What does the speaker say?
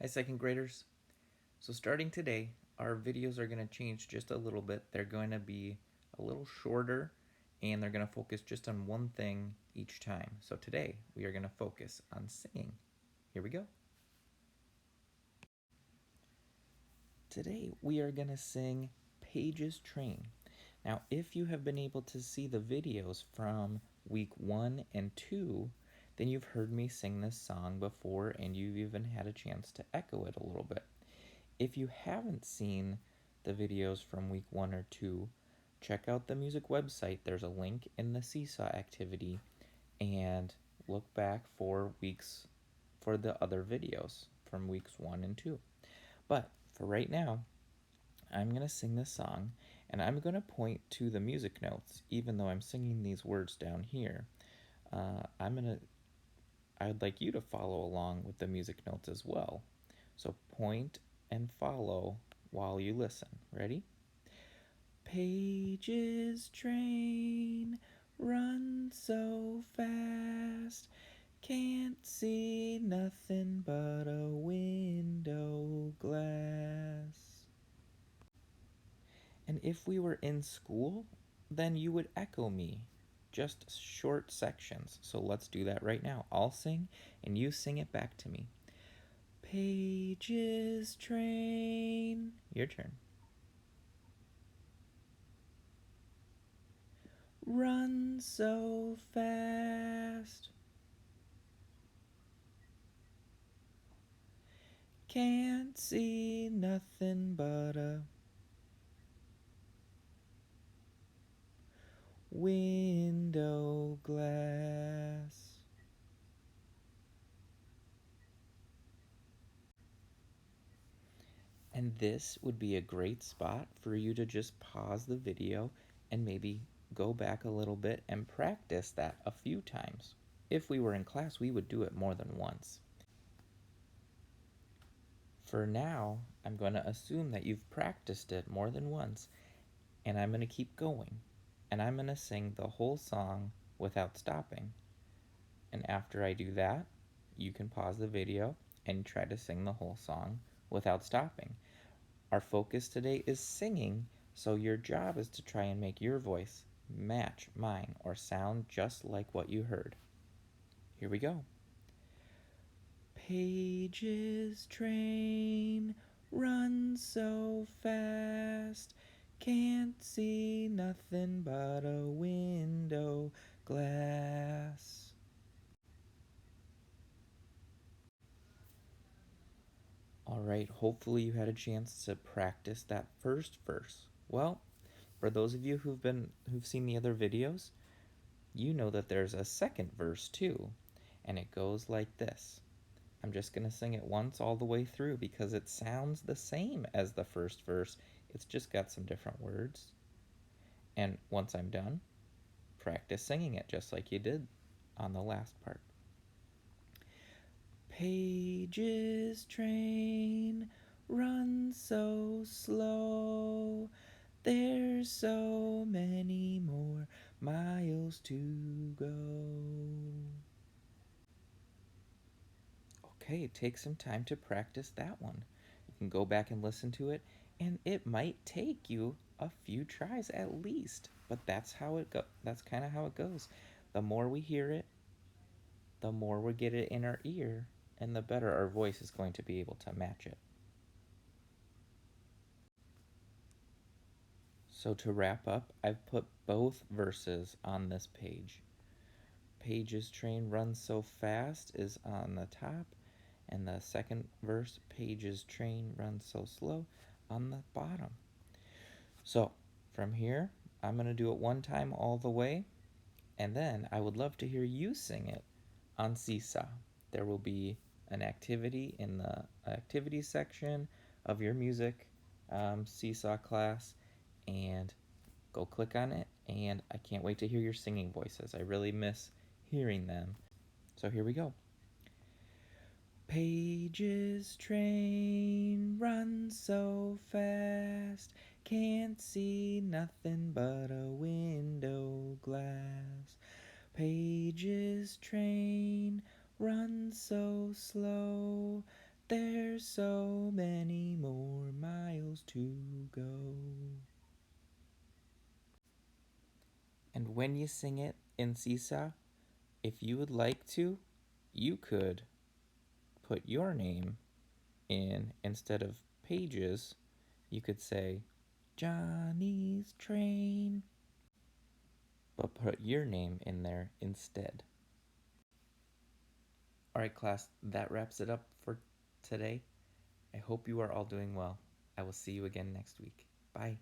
Hi, second graders. So starting today, our videos are going to change just a little bit. They're going to be a little shorter and they're going to focus just on one thing each time. So today, we are going to focus on singing. Here we go. Today, we are going to sing Paige's Train. Now, if you have been able to see the videos from week 1 and 2, then you've heard me sing this song before and you've even had a chance to echo it a little bit. If you haven't seen the videos from week 1 or 2, check out the music website. There's a link in the seesaw activity and look back for the other videos from weeks 1 and 2. But for right now, I'm going to sing this song and I'm going to point to the music notes even though I'm singing these words down here. I'd like you to follow along with the music notes as well. So point and follow while you listen. Ready? Paige's train runs so fast, can't see nothing but a window glass. And if we were in school, then you would echo me, just short sections. So let's do that right now. I'll sing and you sing it back to me. Paige's train. Your turn. Run so fast, can't see nothing but a window glass. And this would be a great spot for you to just pause the video and maybe go back a little bit and practice that a few times. If we were in class, we would do it more than once. For now, I'm going to assume that you've practiced it more than once, and I'm going to keep going. And I'm going to sing the whole song without stopping. And after I do that, you can pause the video and try to sing the whole song without stopping. Our focus today is singing, so your job is to try and make your voice match mine or sound just like what you heard. Here we go. Paige's train runs so fast, can't see nothing but a window glass. Alright, hopefully you had a chance to practice that first verse. Well, for those of you who've seen the other videos, you know that there's a second verse too, and it goes like this. I'm just going to sing it once all the way through because it sounds the same as the first verse. It's just got some different words. And once I'm done, practice singing it just like you did on the last part. Paige's train runs so slow, there's so many more miles to go. Okay, take some time to practice that one. You can go back and listen to it, and it might take you a few tries at least, but that's kind of how it goes. The more we hear it, the more we get it in our ear, and the better our voice is going to be able to match it. So to wrap up, I've put both verses on this page. Paige's train runs so fast is on the top, and the second verse, Paige's train runs so slow, on the bottom. So from here, I'm going to do it one time all the way, and then I would love to hear you sing it on Seesaw. There will be an activity in the activities section of your music Seesaw class, and go click on it, and I can't wait to hear your singing voices. I really miss hearing them. So here we go. Paige's train runs so fast, can't see nothing but a window glass. Paige's train runs so slow, There's so many more miles to go. And when you sing it in Seesaw, if you would like to, you could put your name in instead of pages. You could say Johnny's train, but put your name in there instead. All right, class, that wraps it up for today. I hope you are all doing well. I will see you again next week. Bye.